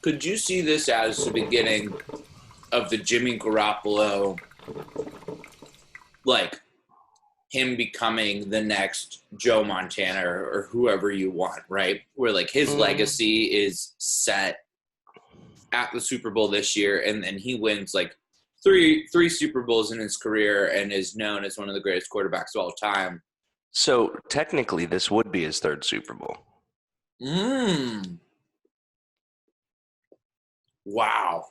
Could you see this as the beginning of the Jimmy Garoppolo, like him becoming the next Joe Montana or whoever you want, right? Where like his legacy is set at the Super Bowl this year, and then he wins like three Super Bowls in his career and is known as one of the greatest quarterbacks of all time. So technically, this would be his third Super Bowl. Wow.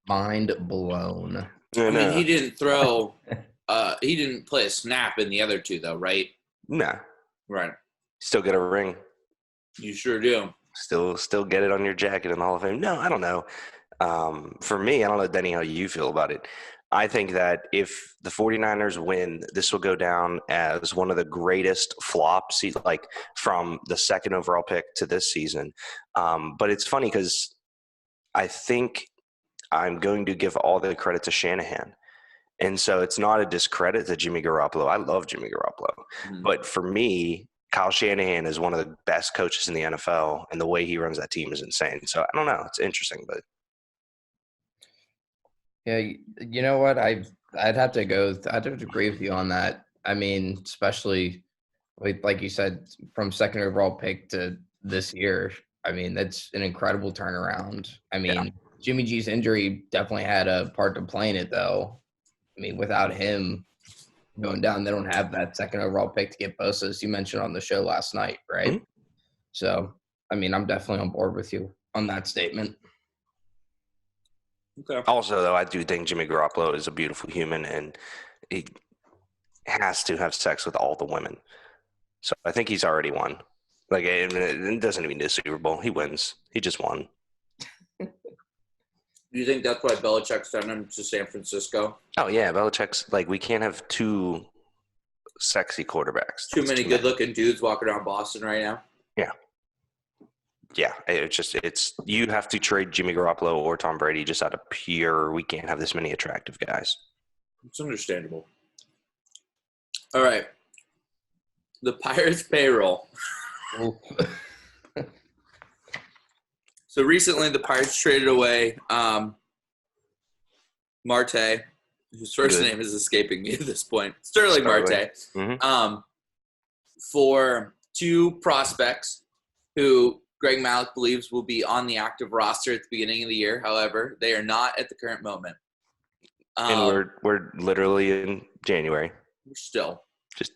Mind blown. I mean, he didn't throw. He didn't play a snap in the other two, though, right? Nah. Right. Still get a ring. You sure do. Still get it on your jacket in the Hall of Fame. No, I don't know. For me, I don't know, Denny, how you feel about it. I think that if the 49ers win, this will go down as one of the greatest flops, like from the second overall pick to this season. But it's funny because I think I'm going to give all the credit to Shanahan. And so it's not a discredit to Jimmy Garoppolo. I love Jimmy Garoppolo. Mm-hmm. But for me, Kyle Shanahan is one of the best coaches in the NFL, and the way he runs that team is insane. So I don't know. It's interesting, but yeah, you know what? I'd have to agree with you on that. I mean, especially like you said, from second overall pick to this year. I mean, that's an incredible turnaround. I mean, Jimmy G's injury definitely had a part to play in it, though. I mean, without him going down, they don't have that second overall pick to get Bosa, as you mentioned on the show last night, right? Mm-hmm. So, I mean, I'm definitely on board with you on that statement. Okay. Also, though, I do think Jimmy Garoppolo is a beautiful human, and he has to have sex with all the women. So I think he's already won. Like, it doesn't even need a Super Bowl. He wins. He just won. Do you think that's why Belichick sent him to San Francisco? Oh, yeah. Belichick's like, we can't have two sexy quarterbacks. Too many good-looking dudes walking around Boston right now? Yeah. Yeah, it's you have to trade Jimmy Garoppolo or Tom Brady just out of pure, we can't have this many attractive guys. It's understandable. All right. The Pirates payroll. So recently the Pirates traded away Marte, whose first name is escaping me at this point, Sterling Marte, for two prospects who Greg Malik believes will be on the active roster at the beginning of the year. However, they are not at the current moment. And we're literally in January. We're still. Just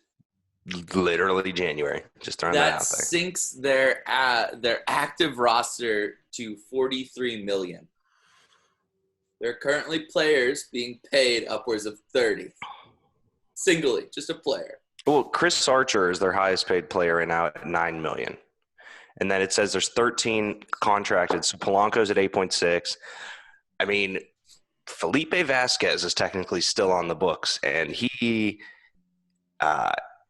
literally January. Just throwing that out there. That sinks their active roster to $43 million. There are currently players being paid upwards of $30. Singly, just a player. Well, Chris Archer is their highest paid player right now at $9 million. And then it says there's 13 contracted. So Polanco's at 8.6. I mean, Felipe Vasquez is technically still on the books, and he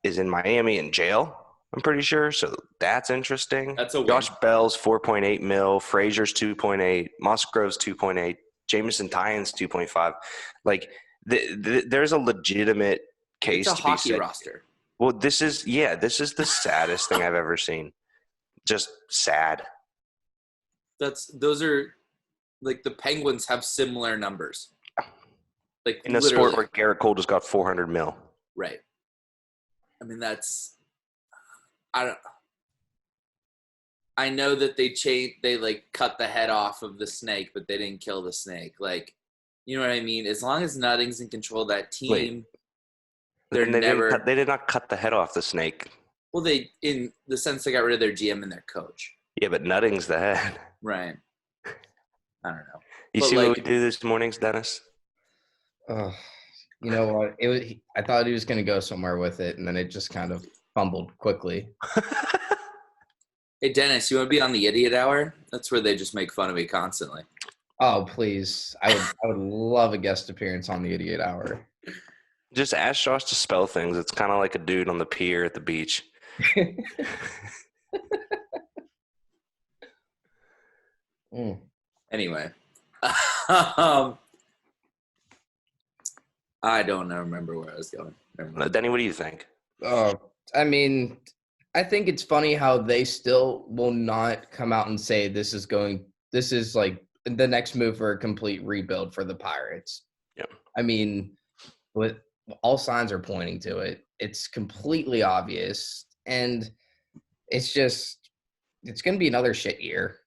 is in Miami in jail, I'm pretty sure. So that's interesting. That's a win. Josh Bell's 4.8 mil. Frazier's 2.8. Musgrove's 2.8. Jamison Tynes 2.5. Like, there's a legitimate case to be hockey roster. Well, this is the saddest thing I've ever seen. Just sad. Those are like the Penguins have similar numbers. Like in a sport where Garrett Cole just got 400 mil. Right. I mean, I know that they like cut the head off of the snake, but they didn't kill the snake. Like, you know what I mean? As long as Nutting's in control of that team, they did not cut the head off the snake. Well, in the sense they got rid of their GM and their coach. Yeah, but Nutting's the head. Right. I don't know. You see what we do this mornings, Dennis? Oh, you know what? I thought he was going to go somewhere with it, and then it just kind of fumbled quickly. Hey, Dennis, you want to be on the Idiot Hour? That's where they just make fun of me constantly. Oh, please. I would love a guest appearance on the Idiot Hour. Just ask Josh to spell things. It's kind of like a dude on the pier at the beach. Anyway, I don't remember where I was going. Denny, what do you think? I mean, I think it's funny how they still will not come out and say this is like the next move for a complete rebuild for the Pirates. Yep. I mean, with all signs are pointing to it. It's completely obvious, and it's going to be another shit year.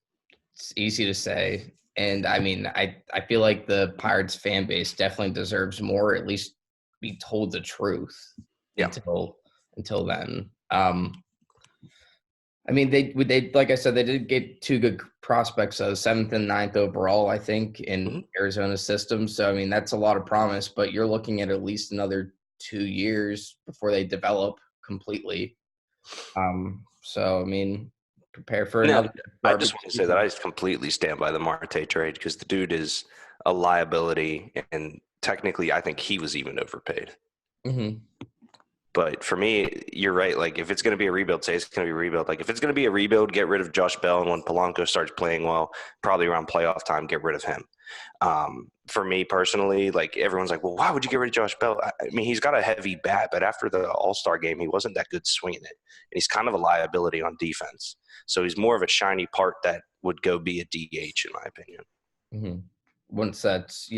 It's easy to say, and I mean, I feel like the Pirates fan base definitely deserves more, or at least be told the truth. Yeah. Until then. I mean, they like I said, they did get two good prospects, 7th and 9th overall, I think, in Arizona's system. So, I mean, that's a lot of promise, but you're looking at least another 2 years before they develop completely. So, I mean, prepare for another. I just want to say that I just completely stand by the Marte trade because the dude is a liability, and technically, I think he was even overpaid. Mm-hmm. But for me, you're right. Like, if it's going to be a rebuild, say it's going to be a rebuild. Like, if it's going to be a rebuild, get rid of Josh Bell, and when Polanco starts playing well, probably around playoff time, get rid of him. For me personally, like, everyone's like, well, why would you get rid of Josh Bell? I mean, he's got a heavy bat, but after the All-Star game, he wasn't that good swinging it. And he's kind of a liability on defense. So he's more of a shiny part that would go be a DH, in my opinion. Mm-hmm. Once that's,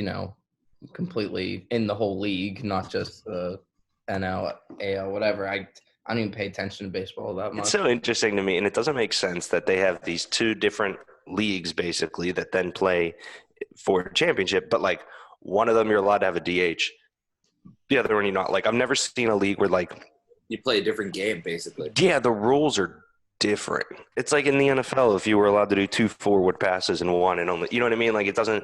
completely in the whole league, not just the NL, AL, whatever. I don't even pay attention to baseball that much. It's so interesting to me, and it doesn't make sense that they have these two different leagues, basically, that then play for a championship. But, like, one of them you're allowed to have a DH. The other one you're not. Like, I've never seen a league where, like, you play a different game, basically. Yeah, the rules are different. It's like in the NFL, if you were allowed to do 2 forward passes and 1 and only – you know what I mean? Like, it doesn't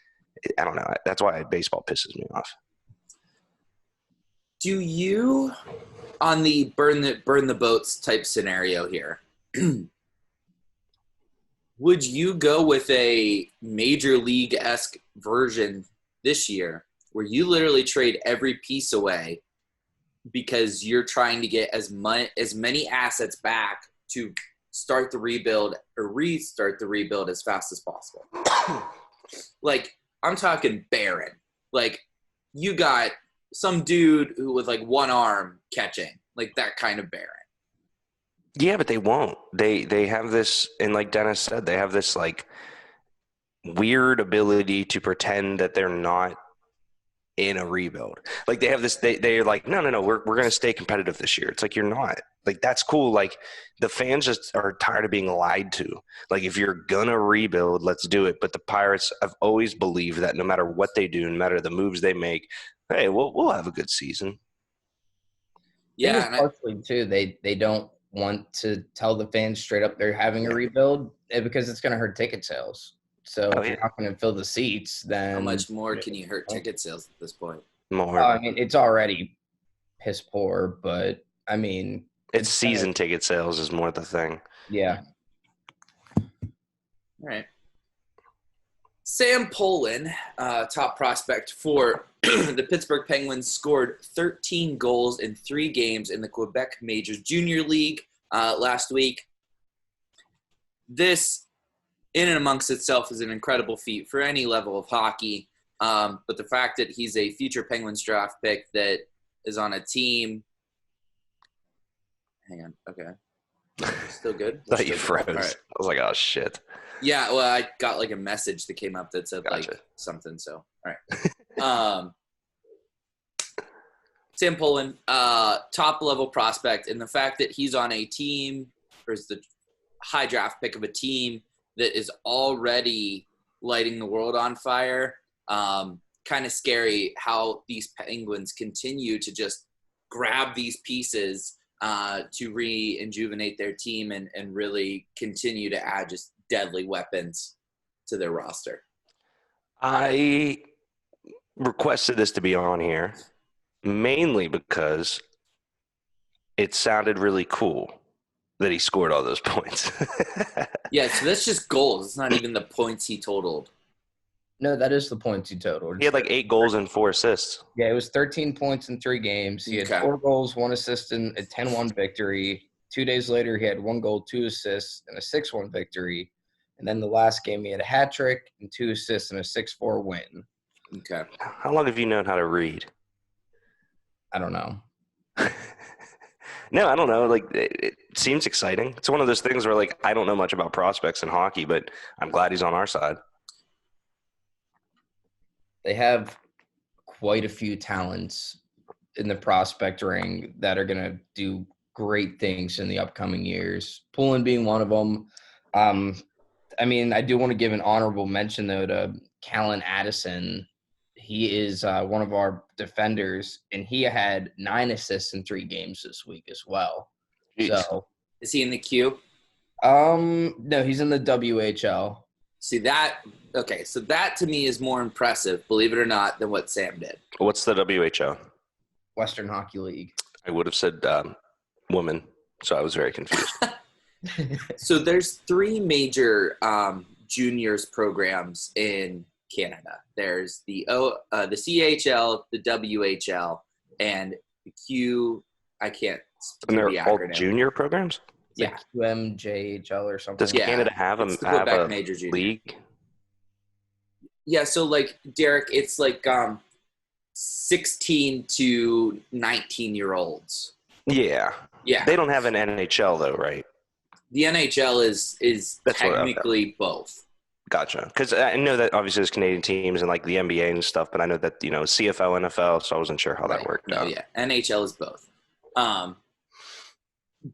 – I don't know. That's why baseball pisses me off. Do you, on the burn the boats type scenario here, would you go with a major league-esque version this year where you literally trade every piece away because you're trying to get as many assets back to start the rebuild or restart the rebuild as fast as possible? Like, I'm talking Barron. Like, you got – some dude who with like one arm catching, like that kind of Barron. Yeah, but they won't. They have this, and like Dennis said, they have this like weird ability to pretend that they're not in a rebuild. Like they have this, they're like, no, we're going to stay competitive this year. It's like, you're not. Like, that's cool. Like, the fans just are tired of being lied to. Like, if you're going to rebuild, let's do it. But the Pirates have always believed that no matter what they do, no matter the moves they make, hey, we'll have a good season. Yeah, partially too. They don't want to tell the fans straight up they're having a rebuild because it's going to hurt ticket sales. So if you're not going to fill the seats, then how much more can you hurt ticket sales at this point? More. I mean, it's already piss poor, but I mean, it's season ticket sales is more the thing. Yeah. All right. Sam Poulin, top prospect for the Pittsburgh Penguins, scored 13 goals in 3 games in the Quebec Majors Junior League last week. This, in and amongst itself, is an incredible feat for any level of hockey. But the fact that he's a future Penguins draft pick that is on a team. Hang on. Okay. Still good? I thought you froze. Right. I was like, oh, shit. Yeah, well, I got like a message that came up that said like something. So, all right. Sam Poulin, top level prospect, and the fact that he's on a team or is the high draft pick of a team that is already lighting the world on fire. Kind of scary how these Penguins continue to just grab these pieces to rejuvenate their team and really continue to add just deadly weapons to their roster. I requested this to be on here mainly because it sounded really cool that he scored all those points. Yeah, so that's just goals. It's not even the points he totaled. No, that is the points he totaled. He had like 8 goals and 4 assists. Yeah, it was 13 points in 3 games. He had 4 goals, 1 assist in a 10-1 victory. 2 days later, he had 1 goal, 2 assists, and a 6-1 victory. And then the last game, he had a hat trick and 2 assists and a 6-4 win. Okay. How long have you known how to read? I don't know. No, I don't know. Like it seems exciting. It's one of those things where like I don't know much about prospects in hockey, but I'm glad he's on our side. They have quite a few talents in the prospect ring that are going to do great things in the upcoming years. Poulin being one of them. I mean, I do want to give an honorable mention, though, to Callan Addison. He is one of our defenders, and he had 9 assists in 3 games this week as well. Jeez. So, Is he in the queue? no, he's in the WHL. See that? Okay, so that to me is more impressive, believe it or not, than what Sam did. What's the WHO? Western Hockey League. I would have said woman, so I was very confused. So there's 3 major juniors programs in Canada. There's the CHL, the WHL, and the Q. I can't. And do they're the all acronym. junior programs? Yeah. QMJHL or something. Does Yeah. Canada have It's the a Quebec major junior league? Yeah, so like Derrik, it's like 16 to 19-year-olds. Yeah. Yeah, They don't have an NHL though, right? the NHL is That's what- okay. technically both. Gotcha. Because I know that obviously there's Canadian teams and like the NBA and stuff, but I know that CFL, NFL, so I wasn't sure how that Right. worked No, out. yeah, NHL is both.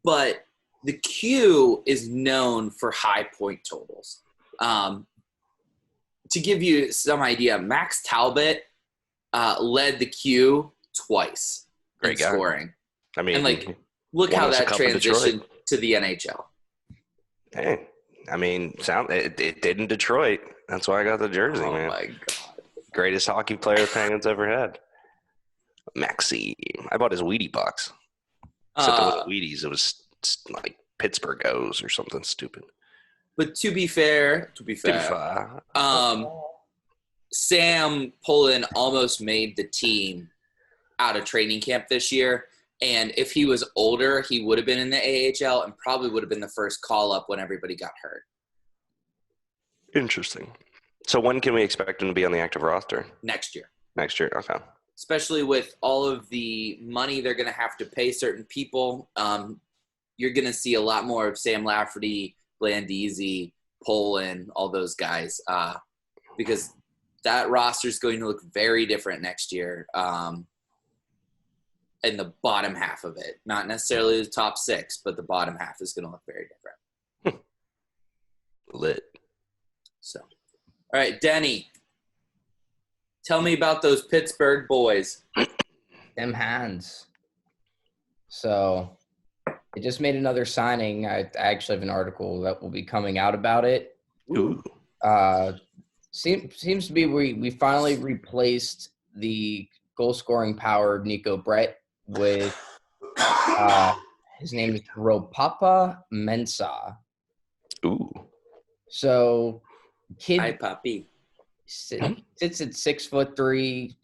But the Q is known for high point totals. To give you some idea, Max Talbot led the Q twice Great in guy. scoring. I mean, And like, look won how us a that cup in transitioned to the NHL. hey, I mean, it did in Detroit. That's why I got the jersey, Oh man. my god! Greatest hockey player the Penguins ever had. Maxi. I bought his Wheatie box. Except it wasn't Wheaties. It was like Pittsburgh O's or something stupid. But to be fair, Sam Poulin almost made the team out of training camp this year. And if he was older, he would have been in the AHL and probably would have been the first call-up when everybody got hurt. Interesting. So when can we expect him to be on the active roster? Next year. Next year, okay. Especially with all of the money they're going to have to pay certain people. You're going to see a lot more of Sam Lafferty, Blandisi, Poulin, all those guys. Because that roster is going to look very different next year. In the bottom half of it. Not necessarily the top 6, but the bottom half is going to look very different. Lit. So, all right, Denny, tell me about those Pittsburgh boys. Them hands. So, they just made another signing. I actually have an article that will be coming out about it. Ooh. Seems to be we finally replaced the goal-scoring power of Nico Brett with his name is Ropapa Mensah. Ooh. So, kid Hi, Papi. sits at 6'3",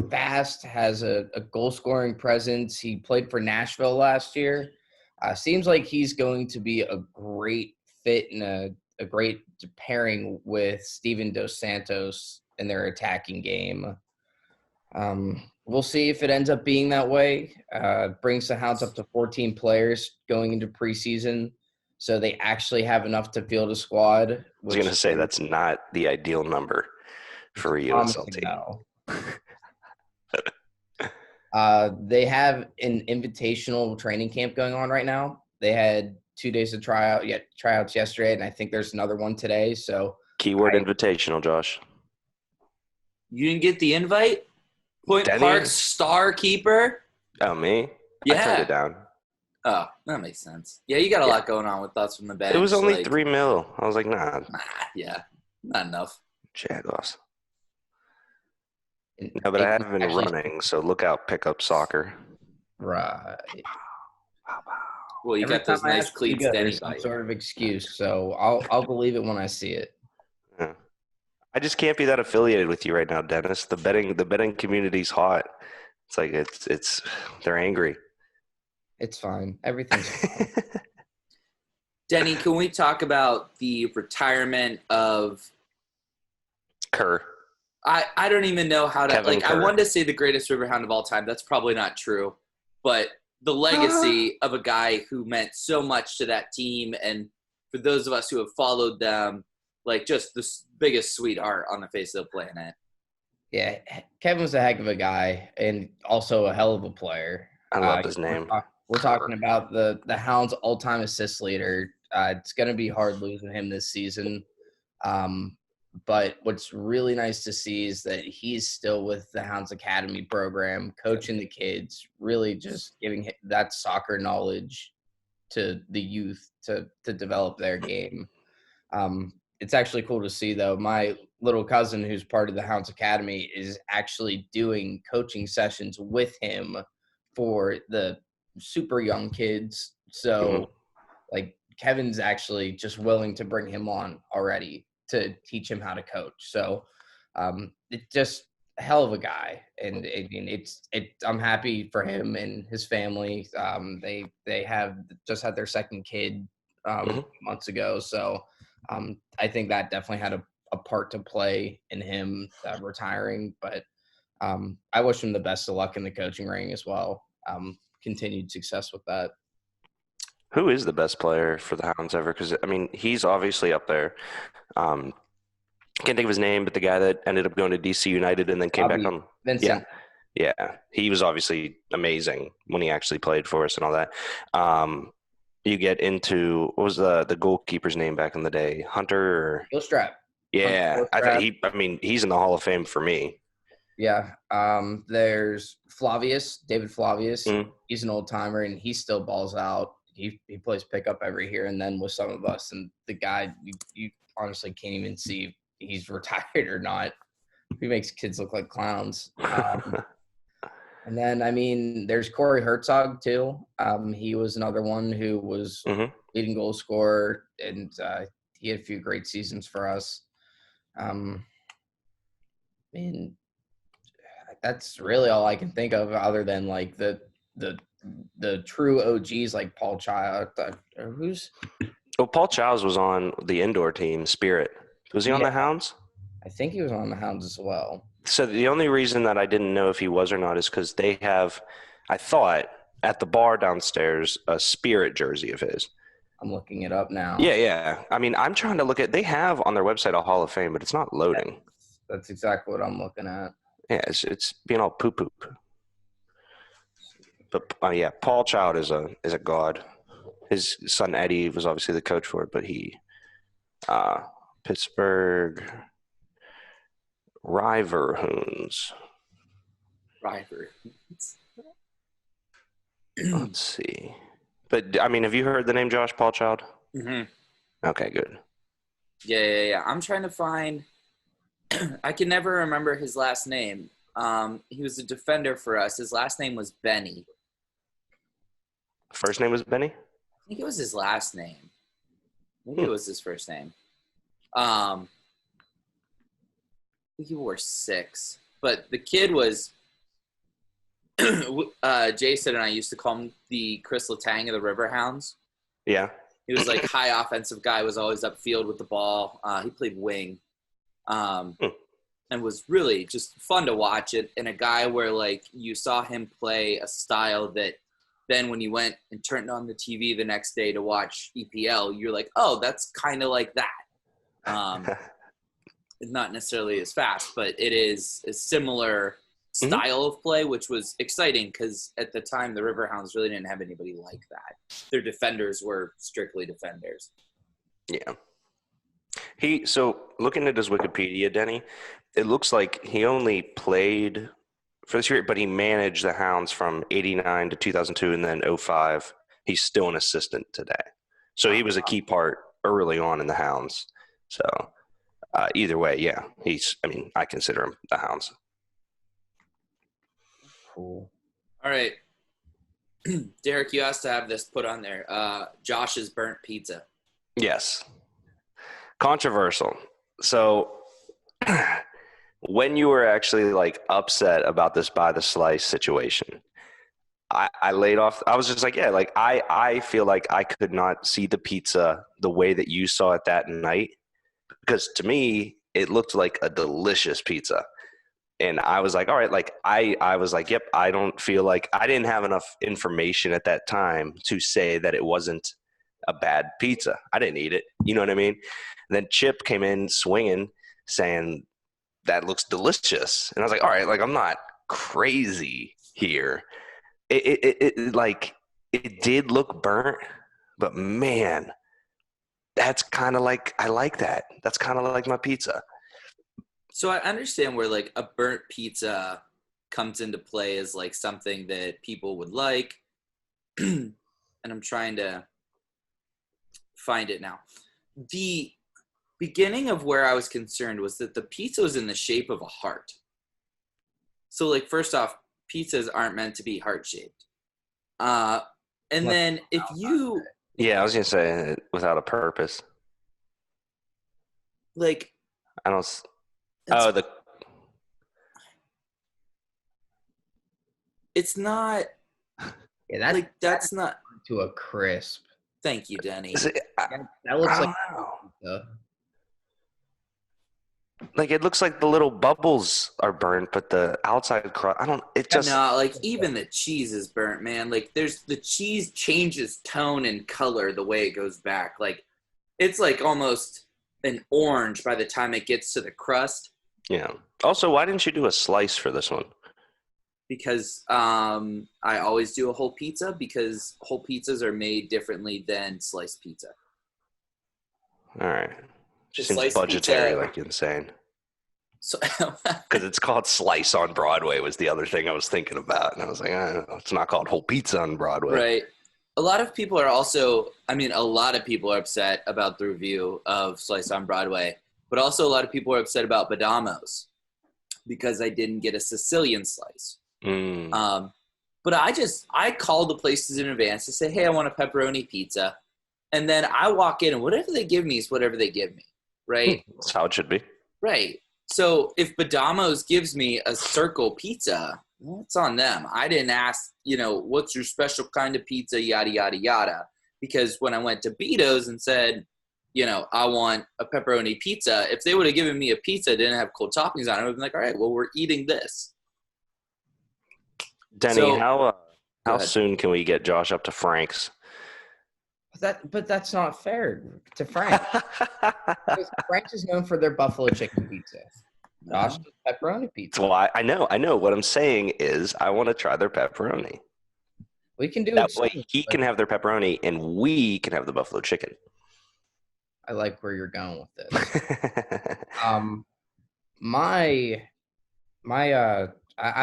fast, has a goal-scoring presence. He played for Nashville last year. Seems like he's going to be a great fit and a great pairing with Steven Dos Santos in their attacking game. We'll see if it ends up being that way. Brings the Hounds up to 14 players going into preseason, so they actually have enough to field a squad. I was going to say that's not the ideal number for a USL team. They have an invitational training camp going on right now. They had 2 days of tryouts yesterday, and I think there's another one today. So Keyword invitational, Josh. You didn't get the invite? Point Denny? Park's star keeper? Oh, me? Yeah. I turned it down. Oh, that makes sense. Yeah, you got a lot going on with Thoughts from the Bench. It was only like, $3 million. I was like, nah, yeah, not enough. Jaguars. No, but I have been running, so look out, pickup soccer. Right. Well, you Every got those time I nice ask you to cleats, go, Denny. there's some sort of excuse, so I'll believe it when I see it. Yeah. I just can't be that affiliated with you right now, Dennis. The betting community's hot. It's like it's they're angry. It's fine. Everything's fine. Denny, can we talk about the retirement of Kerr. I don't even know how to Kevin I Kerr. wanted to say the greatest Riverhound of all time. That's probably not true. But the legacy of a guy who meant so much to that team. And for those of us who have followed them, like just the biggest sweetheart on the face of the planet. Yeah, Kevin was a heck of a guy and also a hell of a player. I love his name. We're talking about the Hounds' all-time assist leader. It's going to be hard losing him this season. But what's really nice to see is that he's still with the Hounds Academy program, coaching the kids, really just giving that soccer knowledge to the youth to develop their game. It's actually cool to see, though. My little cousin, who's part of the Hounds Academy, is actually doing coaching sessions with him for the super young kids. So, like, Kevin's actually just willing to bring him on already to teach him how to coach. So, it's just a hell of a guy. And I mean, I'm happy for him and his family. They have just had their second kid months ago. So, I think that definitely had a part to play in him retiring, but I wish him the best of luck in the coaching ring as well. Continued success with that. Who is the best player for the Hounds ever? Because, I mean, he's obviously up there. Can't think of his name, but the guy that ended up going to DC United and then came back on. Vincent. Yeah. He was obviously amazing when he actually played for us and all that. You get into, what was the goalkeeper's name back in the day? Hunter? Or? Gilstrap. Yeah. He's in the Hall of Fame for me. Yeah. There's David Flavius. He's an old timer and he still balls out. He plays pickup every here and then with some of us. And the guy, you honestly can't even see if he's retired or not. He makes kids look like clowns. And then, I mean, there's Corey Herzog, too. He was another one who was leading goal scorer, and he had a few great seasons for us. I mean, that's really all I can think of other than, like, the true OGs like Paul Child. Well, Paul Childs was on the indoor team, Spirit. Was he on the Hounds? I think he was on the Hounds as well. So the only reason that I didn't know if he was or not is because they have, I thought, at the bar downstairs, a Spirit jersey of his. I'm looking it up now. Yeah. I mean, I'm trying to look at – they have on their website a Hall of Fame, but it's not loading. That's exactly what I'm looking at. Yeah, it's being all poop. But, yeah, Paul Child is a god. His son Eddie was obviously the coach for it, but he Pittsburgh – Riverhounds. Let's see. But, I mean, have you heard the name Josh Paul Child? Mm-hmm. Okay, good. Yeah. I'm trying to find – I can never remember his last name. He was a defender for us. His last name was Benny. First name was Benny? I think it was his last name. Maybe it was his first name. I think he wore 6, but the kid was Jason and I used to call him the Chris Letang of the Riverhounds. Yeah. He was like high offensive guy, was always upfield with the ball. He played wing and was really just fun to watch it. And a guy where like you saw him play a style that then when you went and turned on the TV the next day to watch EPL, you're like, oh, that's kind of like that. It's not necessarily as fast, but it is a similar style of play, which was exciting because at the time the Riverhounds really didn't have anybody like that. Their defenders were strictly defenders. Yeah. So looking at his Wikipedia, Denny, it looks like he only played for this year, but he managed the Hounds from 89 to 2002 and then 05. He's still an assistant today. So he was a key part early on in the Hounds. So either way, yeah, I consider him the Hounds. Cool. All right. Derrik, you asked to have this put on there. Josh's burnt pizza. Yes. Controversial. So when you were actually like upset about this by the slice situation, I laid off. I was just like, yeah, like I feel like I could not see the pizza the way that you saw it that night, because to me it looked like a delicious pizza. And I was like, all right, like I was like, yep, I don't feel like I didn't have enough information at that time to say that it wasn't a bad pizza. I didn't eat it. You know what I mean? And then Chip came in swinging saying that looks delicious. And I was like, all right, like I'm not crazy here. It like it did look burnt, but man, that's kind of like I like that. That's kind of like my pizza. So I understand where like a burnt pizza comes into play as like something that people would like. And I'm trying to find it now. The beginning of where I was concerned was that the pizza was in the shape of a heart. So like, first off, pizzas aren't meant to be heart shaped. And then if you, Yeah, I was gonna say without a purpose. like, I don't. Oh, it's not. Yeah, that's like that's not. to a crisp. Thank you, Denny. That looks like pizza. Like it looks like the little bubbles are burnt, but the outside crust, I don't. It just No, like even the cheese is burnt, man. Like there's the cheese changes tone and color the way it goes back. Like it's like almost an orange by the time it gets to the crust. Yeah. Also, why didn't you do a slice for this one? Because I always do a whole pizza because whole pizzas are made differently than sliced pizza. All right. The Seems sliced budgetary, pizza- like insane. So, Because it's called Slice on Broadway was the other thing I was thinking about. And I was like, it's not called Whole Pizza on Broadway. right. A lot of people are also, I mean, a lot of people are upset about the review of Slice on Broadway, but also a lot of people are upset about Badamo's because I didn't get a Sicilian slice. But I call the places in advance to say, hey, I want a pepperoni pizza. And then I walk in and whatever they give me is whatever they give me. Right. That's how it should be. Right. So if Badamo's gives me a circle pizza, well, it's on them. I didn't ask, what's your special kind of pizza, yada, yada, yada. Because when I went to Beto's and said, I want a pepperoni pizza, if they would have given me a pizza that didn't have cold toppings on it, I would have been like, all right, well, we're eating this. Denny, So- how ahead. soon can we get Josh up to Frank's? But that's not fair to Frank. Because Frank's is known for their buffalo chicken pizza. Josh does pepperoni pizza. Well, I know. What I'm saying is I want to try their pepperoni. We can do That it way soon, he but can have their pepperoni and we can have the buffalo chicken. I like where you're going with this. I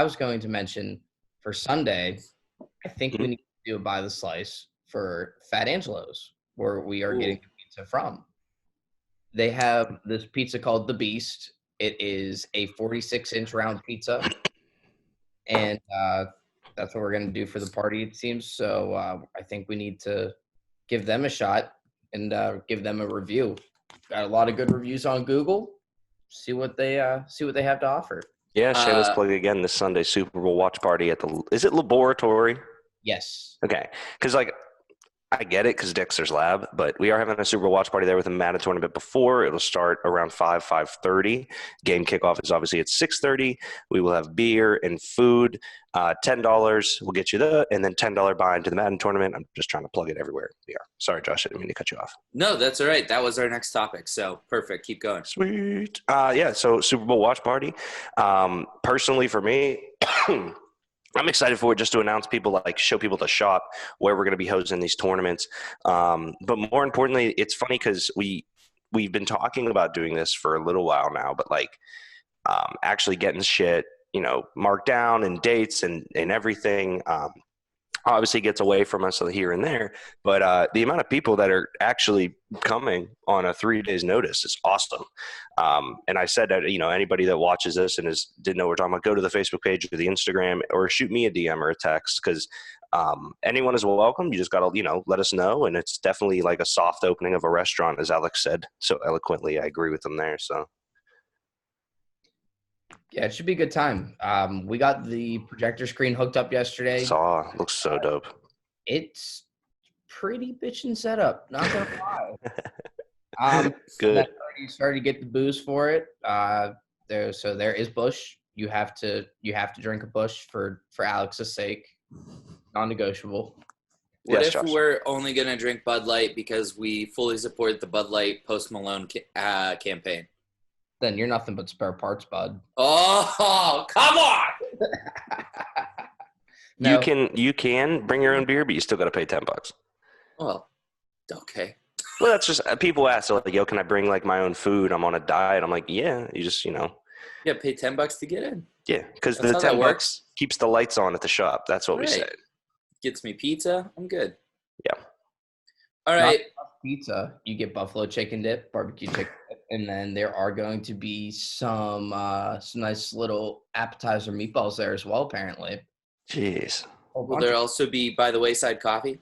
was going to mention for Sunday, I think we need to do a By the Slice for Fat Angelo's, where we are getting the pizza from. They have this pizza called The Beast. It is a 46-inch round pizza, and that's what we're going to do for the party, it seems. So I think we need to give them a shot and give them a review. Got a lot of good reviews on Google. See what they have to offer. Yeah, shameless plug again. This Sunday Super Bowl watch party at is it Laboratory? Yes. Okay, because I get it because Dexter's Lab, but we are having a Super Bowl watch party there with a Madden tournament before. It'll start around 5:30. Game kickoff is obviously at 6:30. We will have beer and food. $10 will get you and then $10 buy into the Madden tournament. I'm just trying to plug it everywhere. Yeah. Sorry, Josh, I didn't mean to cut you off. No, that's all right. That was our next topic. So perfect. Keep going. Sweet. Yeah. So Super Bowl watch party. Personally, for me. I'm excited for it just to announce people, show people the shop where we're going to be hosting these tournaments. But more importantly, it's funny because we've been talking about doing this for a little while now, but actually getting shit, marked down and dates and everything, obviously gets away from us here and there. But the amount of people that are actually coming on a 3 days notice is awesome. And I said that, anybody that watches this and didn't know what we're talking about, go to the Facebook page or the Instagram or shoot me a DM or a text because anyone is welcome. You just got to, let us know. And it's definitely like a soft opening of a restaurant, as Alex said so eloquently. I agree with him there. So. Yeah, it should be a good time. We got the projector screen hooked up yesterday. Looks so dope. It's pretty bitchin' setup, not gonna lie. Good. Already started to get the booze for it. There is Bush you have to drink a Busch for Alex's sake, non-negotiable. What Yes, if Josh. we're only going to drink Bud Light because we fully support the Bud Light Post Malone campaign? Then you're nothing but spare parts, bud. Oh, come on! No, You can bring your own beer, but you still got to pay $10. Well, okay. Well, that's just people ask like, "Yo, can I bring like my own food? I'm on a diet." I'm like, "Yeah." You just Yeah, pay $10 to get in. yeah, because That's the how that $10 works. keeps the lights on at the shop. That's what we Right. said. Gets me pizza. I'm good. Yeah. All right. pizza, you get buffalo chicken dip, barbecue chicken dip, and then there are going to be some nice little appetizer meatballs there as well, apparently. Jeez. Will there also be By The Wayside Coffee?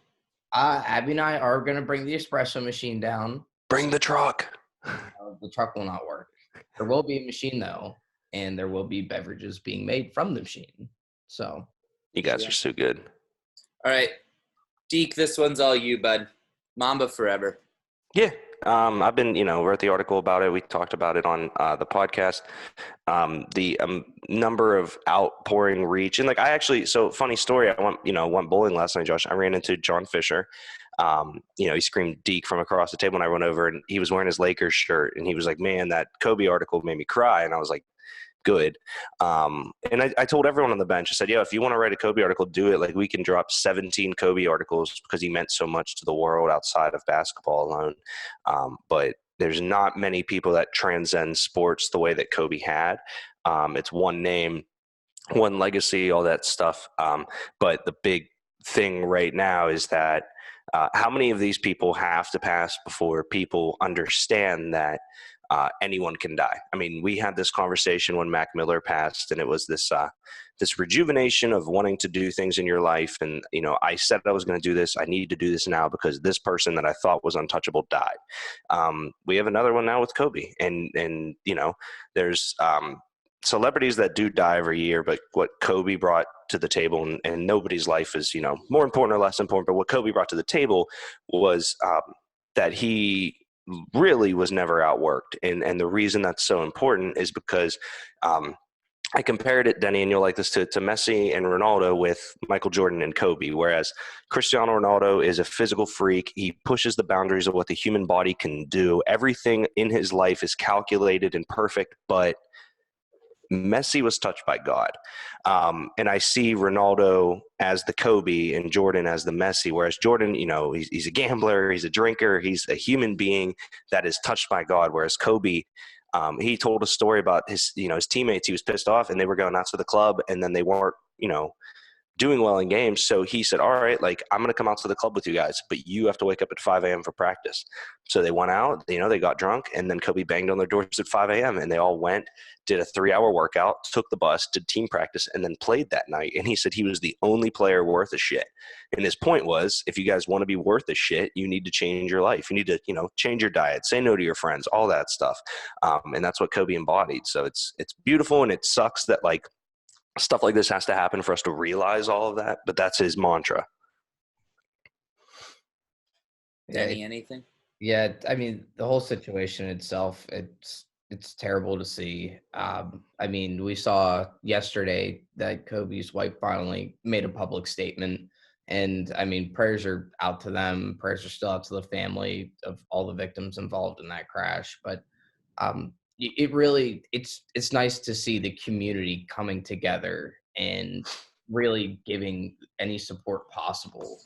Abby and I are going to bring the espresso machine down. Bring the truck. The truck will not work. There will be a machine, though, and there will be beverages being made from the machine. So You guys are so good. All right. Deke, this one's all you, bud. Mamba forever. Yeah. I've been, wrote the article about it. We talked about it on the podcast. The number of outpouring reach. And like, so funny story. I went bowling last night, Josh. I ran into John Fisher. He screamed Deke from across the table and I went over and he was wearing his Lakers shirt and he was like, man, that Kobe article made me cry. And I was like, good. And I told everyone on the bench, I said, if you want to write a Kobe article, do it. Like we can drop 17 Kobe articles because he meant so much to the world outside of basketball alone. But there's not many people that transcend sports the way that Kobe had. It's one name, one legacy, all that stuff. But the big thing right now is that how many of these people have to pass before people understand that anyone can die? I mean, we had this conversation when Mac Miller passed, and it was this rejuvenation of wanting to do things in your life. And, I said I was going to do this. I need to do this now because this person that I thought was untouchable died. We have another one now with Kobe. And there's celebrities that do die every year, but what Kobe brought to the table, and nobody's life is, more important or less important, but what Kobe brought to the table was that he really was never outworked. And the reason that's so important is because I compared it, Denny, and you'll like this, to Messi and Ronaldo with Michael Jordan and Kobe, whereas Cristiano Ronaldo is a physical freak. He pushes the boundaries of what the human body can do. Everything in his life is calculated and perfect, but Messi was touched by God. And I see Ronaldo as the Kobe and Jordan as the Messi, whereas Jordan, he's a gambler, he's a drinker, he's a human being that is touched by God, whereas Kobe, he told a story about his teammates. He was pissed off and they were going out to the club and then they weren't, doing well in games. So he said, all right, like I'm going to come out to the club with you guys, but you have to wake up at 5 a.m. for practice. So they went out, they got drunk, and then Kobe banged on their doors at 5 a.m. and they all went, did a 3-hour workout, took the bus, did team practice, and then played that night. And he said he was the only player worth a shit. And his point was, if you guys want to be worth a shit, you need to change your life. You need to, change your diet, say no to your friends, all that stuff. And that's what Kobe embodied. So it's beautiful, and it sucks that like stuff like this has to happen for us to realize all of that, but that's his mantra. Denny, anything? Yeah, I mean, the whole situation itself, it's terrible to see. I mean, we saw yesterday that Kobe's wife finally made a public statement, and I mean, prayers are out to them. Prayers are still out to the family of all the victims involved in that crash. But it really, it's nice to see the community coming together and really giving any support possible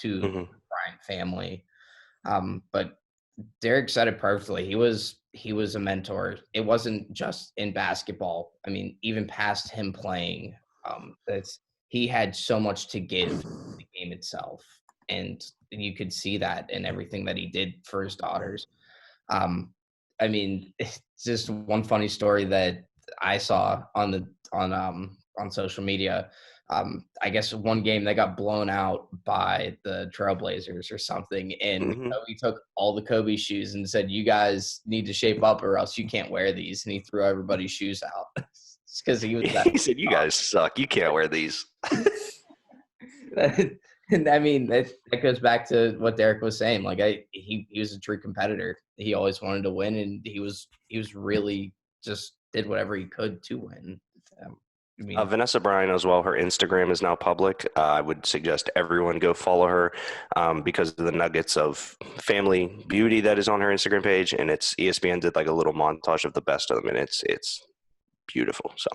to the Bryant family. But Derrik said it perfectly. He was a mentor. It wasn't just in basketball. I mean, even past him playing, he had so much to give to the game itself, and you could see that in everything that he did for his daughters. I mean, it's just one funny story that I saw on social media. I guess one game they got blown out by the Trailblazers or something, and Kobe took all the Kobe shoes and said, "You guys need to shape up, or else you can't wear these." And he threw everybody's shoes out because he was. He said, "You guys suck. You can't wear these." And I mean, that goes back to what Derrik was saying. Like, he was a true competitor. He always wanted to win, and he was really just did whatever he could to win. I mean, Vanessa Bryan as well. Her Instagram is now public. I would suggest everyone go follow her because of the nuggets of family beauty that is on her Instagram page. And it's ESPN did like a little montage of the best of them, and it's beautiful. So.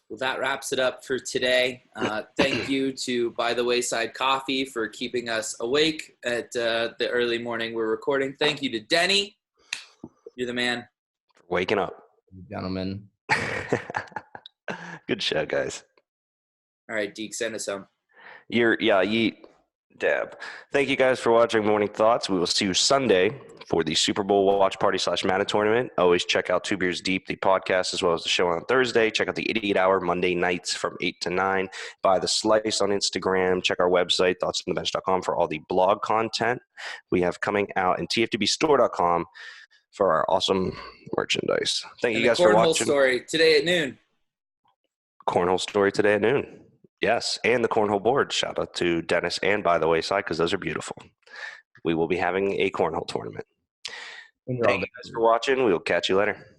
Well, that wraps it up for today. Thank you to By The Wayside Coffee for keeping us awake at the early morning we're recording. Thank you to Denny. You're the man. Waking up. gentlemen. Good show, guys. All right, Deke, send us home. Yeet, dab. Thank you guys for watching Morning Thoughts. We will see you Sunday for the Super Bowl watch party / Mana tournament. Always check out Two Beers Deep, the podcast, as well as the show on Thursday. Check out the Idiot Hour Monday nights from 8 to 9. Buy the Slice on Instagram. Check our website, thoughtsonthebench.com, for all the blog content we have coming out, and tftbstore.com for our awesome merchandise. Thank you guys for watching. Story today at noon. Cornhole story today at noon. Yes, and the cornhole board. Shout out to Dennis and By The Wayside, because those are beautiful. We will be having a cornhole tournament. Thank you guys for watching. We will catch you later.